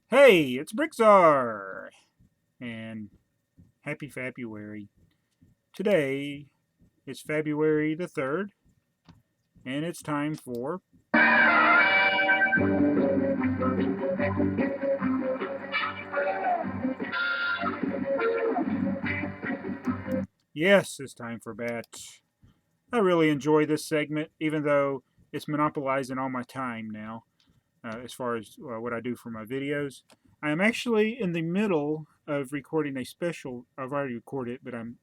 Hey, it's BrickTsar, and happy FABruary. Today is February the 3rd, and it's time for... Yes, it's time for BAT. I really enjoy this segment, even though it's monopolizing all my time now, as far as what I do for my videos. I am actually in the middle of recording a special. I've already recorded it, but I'm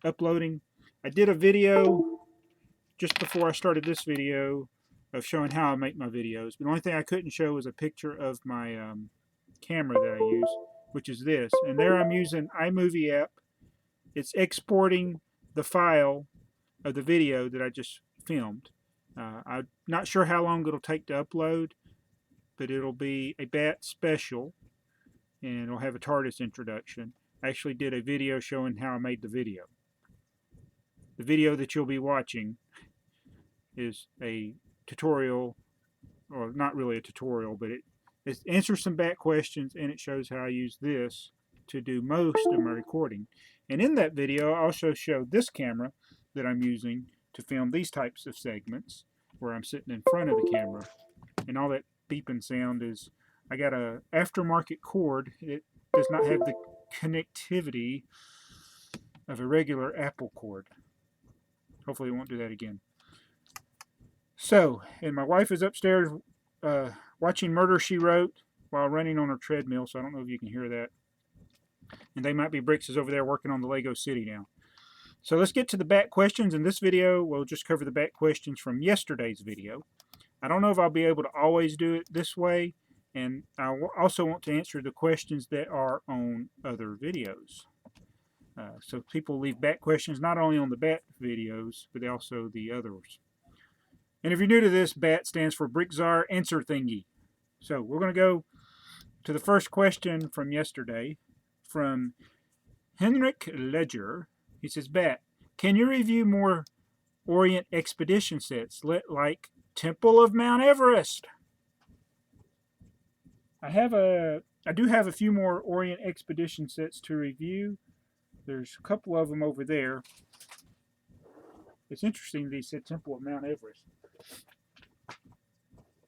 uploading. I did a video just before I started this video of showing how I make my videos. But the only thing I couldn't show was a picture of my camera that I use, which is this. And there I'm using iMovie app. It's exporting the file of the video that I just filmed. I'm not sure how long it'll take to upload, but it'll be a BAT special, and it'll have a TARDIS introduction. I actually did a video showing how I made the video. The video that you'll be watching is a tutorial, or not really a tutorial, but it answers some BAT questions, and it shows how I use this to do most of my recording. And in that video, I also showed this camera that I'm using to film these types of segments, where I'm sitting in front of the camera. And all that beeping sound is, I got a aftermarket cord. It does not have the connectivity of a regular Apple cord. Hopefully it won't do that again. So, and my wife is upstairs watching Murder, She Wrote while running on her treadmill, so I don't know if you can hear that. And they might be Bricks is over there working on the Lego City now. So let's get to the BAT questions. In this video, we'll just cover the BAT questions from yesterday's video. I don't know if I'll be able to always do it this way, and I also want to answer the questions that are on other videos. So people leave BAT questions not only on the BAT videos, but also the others. And if you're new to this, BAT stands for BrickTsar Answer Thingy. So we're going to go to the first question from yesterday from HenrikLedge. He says, BAT, can you review more Orient Expedition sets like Temple of Mount Everest? I do have a few more Orient Expedition sets to review. There's a couple of them over there. It's interesting that he said Temple of Mount Everest.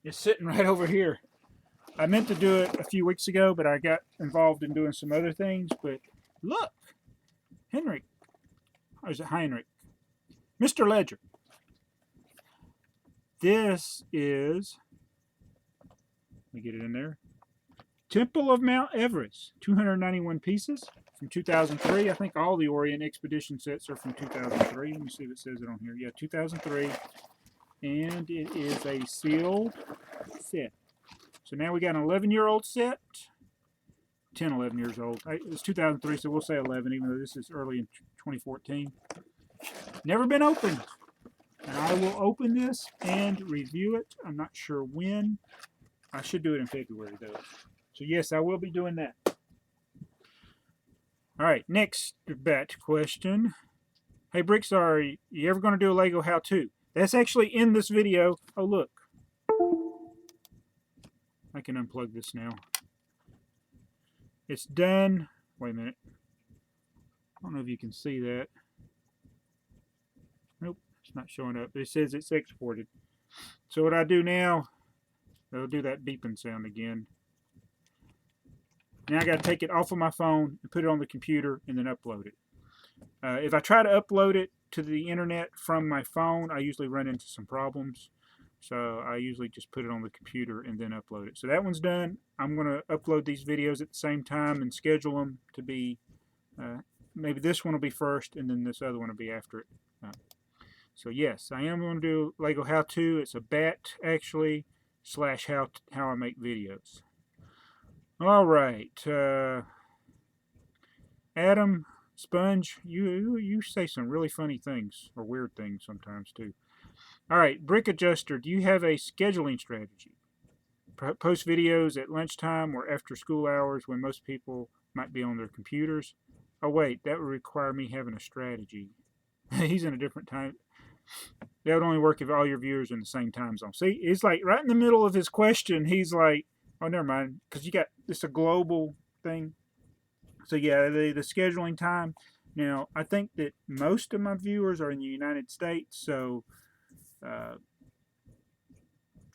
It's sitting right over here. I meant to do it a few weeks ago, but I got involved in doing some other things. But look, Henrik. Or is it Heinrich? Mr. Ledger. This is, let me get it in there, Temple of Mount Everest, 291 pieces from 2003. I think all the Orient Expedition sets are from 2003. Let me see if it says it on here. Yeah, 2003. And it is a sealed set. So now we got an 11-year-old set. 10, 11 years old. It's 2003, so we'll say 11, even though this is early in 2014. Never been opened. And I will open this and review it. I'm not sure when. I should do it in February, though. So yes, I will be doing that. All right, next BAT question. Hey, BrickTsar, are you ever going to do a Lego how-to? That's actually in this video. Oh, look. I can unplug this now. It's done. Wait a minute. I don't know if you can see that. Nope, it's not showing up. It says it's exported. So what I do now, I'll do that beeping sound again. Now I got to take it off of my phone and put it on the computer and then upload it. If I try to upload it to the internet from my phone, I usually run into some problems. So I usually just put it on the computer and then upload it. So that one's done. I'm going to upload these videos at the same time and schedule them to be, maybe this one will be first and then this other one will be after it. So yes, I am going to do Lego how-to. It's a BAT actually, / how I make videos. All right. Adam, Sponge, you say some really funny things, or weird things sometimes too. All right, Brick Adjuster, do you have a scheduling strategy? Post videos at lunchtime or after school hours when most people might be on their computers? Oh wait, that would require me having a strategy. He's in a different time. That would only work if all your viewers are in the same time zone. See, it's like right in the middle of his question, he's like, Oh, never mind, because you got it's a global thing. So yeah, the scheduling time. Now I think that most of my viewers are in the United States, so uh,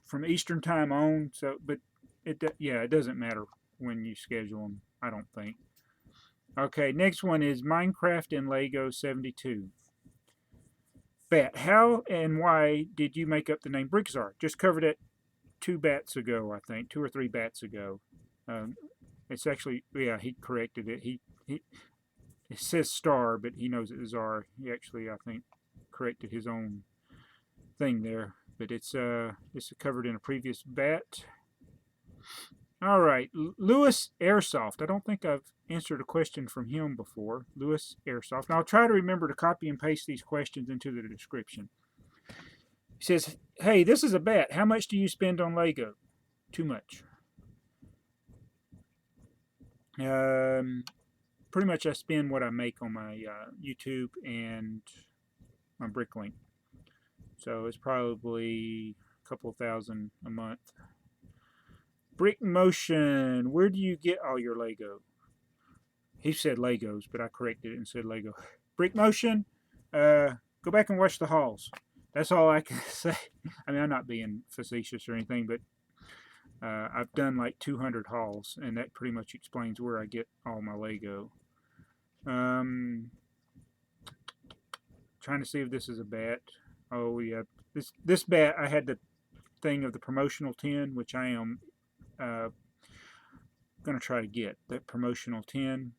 from Eastern time on. So, but it doesn't matter when you schedule them. I don't think. Okay, next one is Minecraft and Lego 72. Bat, how and why did you make up the name BrickTsar? Just covered it 2 bats ago, I think, 2 or 3 bats ago. Um, it's actually, yeah, he corrected it. He it says star, but he knows it is R. He actually, I think, corrected his own thing there. But it's covered in a previous bat. All right, Lewis Airsoft. I don't think I've answered a question from him before. Lewis Airsoft. And I'll try to remember to copy and paste these questions into the description. He says, "Hey, this is a bat. How much do you spend on Lego?" Too much. Pretty much I spend what I make on my YouTube and my bricklink. So it's probably a couple thousand a month. Brickmotion, where do you get all your Lego? He said Legos, but I corrected it and said Lego. Brickmotion, go back and watch the hauls. That's all I can say. I mean, I'm not being facetious or anything, but I've done like 200 hauls, and that pretty much explains where I get all my Lego. Trying to see if this is a bat. Oh yeah, this bat, I had the thing of the promotional 10, which I am going to try to get that promotional 10.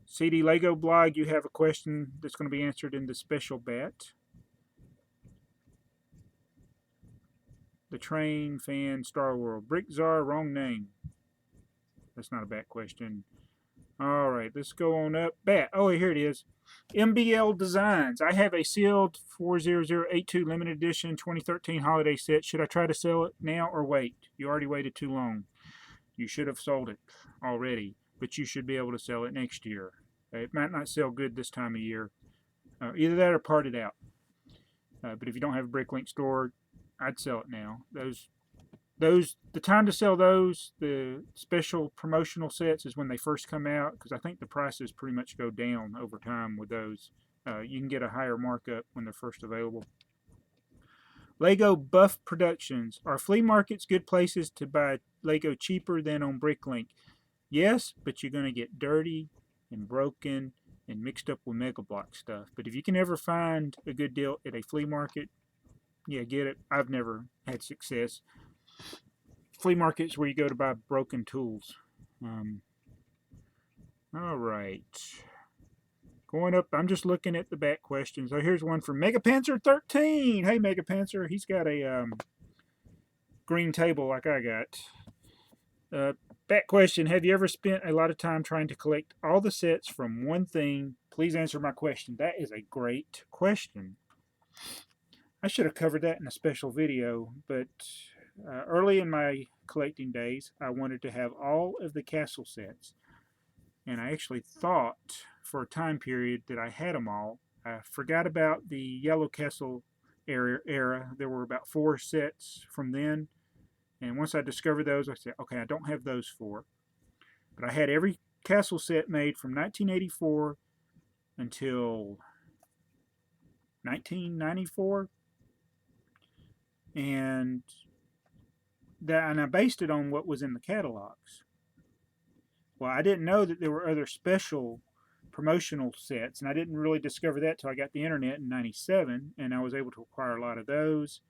CD Lego blog, you have a question that's going to be answered in the special bat. The Train Fan Star World. BrickTsar, wrong name. That's not a bat question. All right, let's go on up. Bat. Oh, here it is. MBL Designs. I have a sealed 40082 limited edition 2013 holiday set. Should I try to sell it now or wait? You already waited too long. You should have sold it already, but you should be able to sell it next year. It might not sell good this time of year. Either that or part it out. But if you don't have a bricklink store, I'd sell it now. The time to sell those, the special promotional sets, is when they first come out, because I think the prices pretty much go down over time with those. You can get a higher markup when they're first available. Lego Buff Productions. Are flea markets good places to buy Lego cheaper than on Bricklink? Yes, but you're going to get dirty and broken and mixed up with Mega Block stuff. But if you can ever find a good deal at a flea market, yeah, get it. I've never had success. Flea markets where you go to buy broken tools. All right. Going up, I'm just looking at the bat questions. Oh, here's one from Megapanzer13. Hey, Megapanzer. He's got a green table like I got. Bat question. Have you ever spent a lot of time trying to collect all the sets from one thing? Please answer my question. That is a great question. I should have covered that in a special video, but early in my collecting days, I wanted to have all of the castle sets. And I actually thought for a time period that I had them all. I forgot about the Yellow Castle era. There were about 4 sets from then. And once I discovered those, I said, okay, I don't have those 4. But I had every castle set made from 1984 until 1994. And I based it on what was in the catalogs. Well, I didn't know that there were other special promotional sets, and I didn't really discover that till I got the internet in '97, and I was able to acquire a lot of those.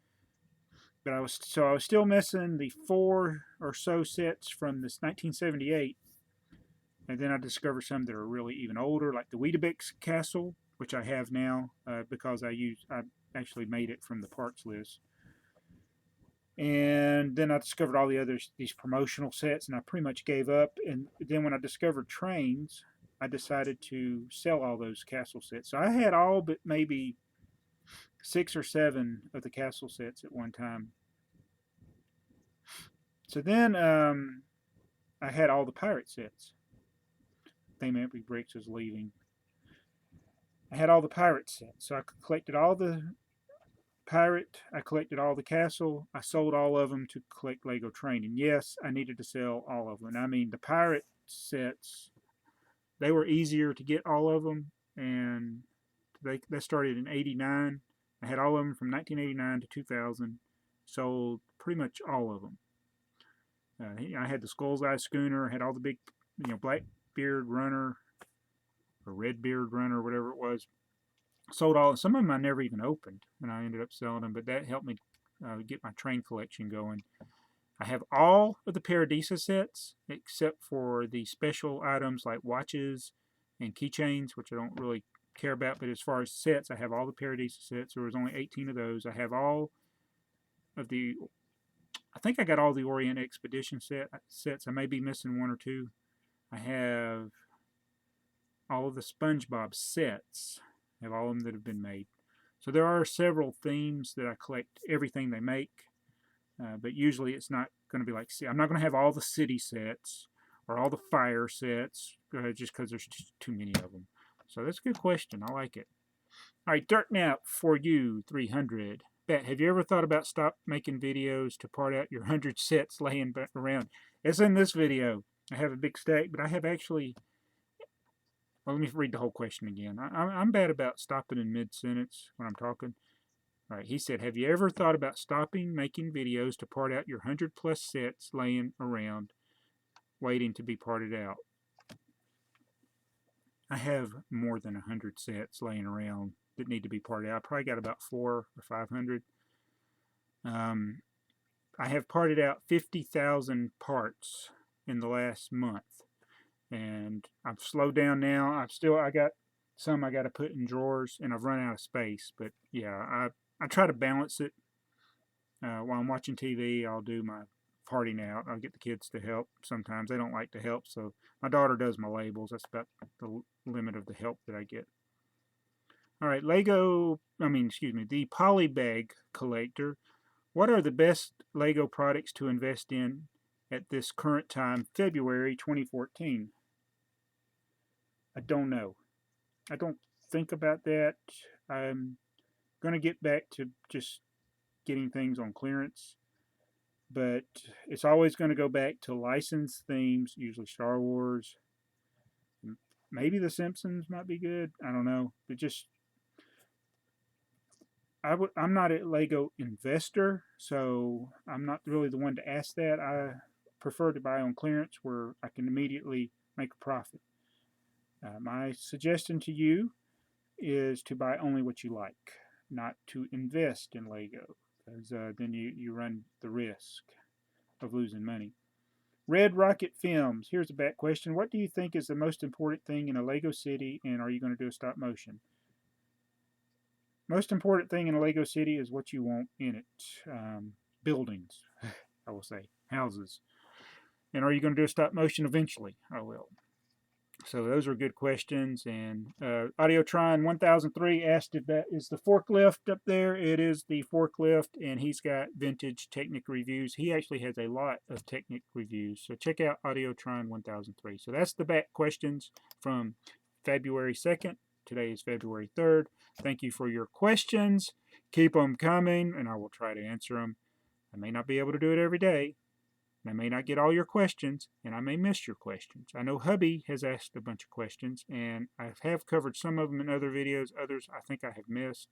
But I was still missing the 4 or so sets from this 1978, and then I discovered some that are really even older, like the Weetabix Castle, which I have now because I actually made it from the parts list. And then I discovered all the these promotional sets, and I pretty much gave up. And then when I discovered trains, I decided to sell all those castle sets. So I had all but maybe 6 or 7 of the castle sets at one time. So then I had all the pirate sets. They might be Bricks is leaving. I had all the pirate sets, so I collected all the Pirate, I collected all the castle. I sold all of them to collect Lego Train. And yes, I needed to sell all of them. I mean, the Pirate sets, they were easier to get all of them. And they started in 89. I had all of them from 1989 to 2000. Sold pretty much all of them. I had the Skull's Eye Schooner. I had all the big, Blackbeard Runner or Redbeard Runner, whatever it was. Sold all. Some of them I never even opened, and I ended up selling them. But that helped me get my train collection going. I have all of the Paradisa sets except for the special items like watches and keychains, which I don't really care about. But as far as sets, I have all the Paradisa sets. There was only 18 of those. I have all of the. I think I got all the Orient Expedition sets. I may be missing one or two. I have all of the SpongeBob sets. I have all of them that have been made. So there are several themes that I collect everything they make. But usually it's not going to be like, I'm not going to have all the city sets or all the fire sets just because there's too many of them. So that's a good question. I like it. All right, Dirt Nap for you, 300. Bet, have you ever thought about stop making videos to part out your 100 sets laying around? It's in this video. I have a big stack, but I have actually... Well, let me read the whole question again. I'm bad about stopping in mid-sentence when I'm talking. All right, he said, have you ever thought about stopping making videos to part out your 100 plus sets laying around, waiting to be parted out? I have more than 100 sets laying around that need to be parted out. I probably got about 400 or 500. I have parted out 50,000 parts in the last month. And I've slowed down now. I got some I got to put in drawers, and I've run out of space. But yeah, I try to balance it. While I'm watching TV, I'll do my parting out. I'll get the kids to help. Sometimes they don't like to help, so my daughter does my labels. That's about the limit of the help that I get. All right, the Polybag Collector. What are the best Lego products to invest in at this current time, February 2014? I don't know. I don't think about that. I'm going to get back to just getting things on clearance. But it's always going to go back to licensed themes, usually Star Wars. Maybe The Simpsons might be good. I don't know. But just... I'm not a Lego investor, so I'm not really the one to ask that. I prefer to buy on clearance where I can immediately make a profit. My suggestion to you is to buy only what you like, not to invest in Lego, because then you run the risk of losing money. Red Rocket Films. Here's a bad question. What do you think is the most important thing in a Lego city, and are you going to do a stop motion? Most important thing in a Lego city is what you want in it. Buildings, I will say. Houses. And are you going to do a stop motion eventually? I will. So those are good questions. And Audiotron 1003 asked if that is the forklift up there. It is the forklift, and he's got vintage Technic reviews. He actually has a lot of Technic reviews. So check out Audiotron 1003. So that's the BAT questions from February 2nd. Today is February 3rd. Thank you for your questions. Keep them coming, and I will try to answer them. I may not be able to do it every day. I may not get all your questions, and I may miss your questions. I know hubby has asked a bunch of questions, and I have covered some of them in other videos. Others I think I have missed.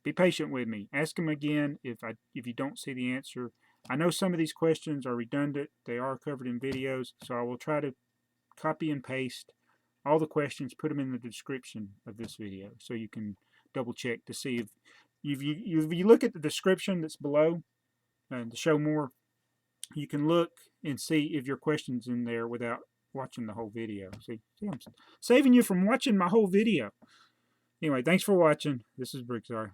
Be patient with me. Ask them again if you don't see the answer. I know some of these questions are redundant. They are covered in videos, so I will try to copy and paste all the questions, put them in the description of this video so you can double check to see if you look at the description that's below and to show more, you can look and see if your question's in there without watching the whole video. See, I'm saving you from watching my whole video. Anyway, thanks for watching. This is BrickTsar.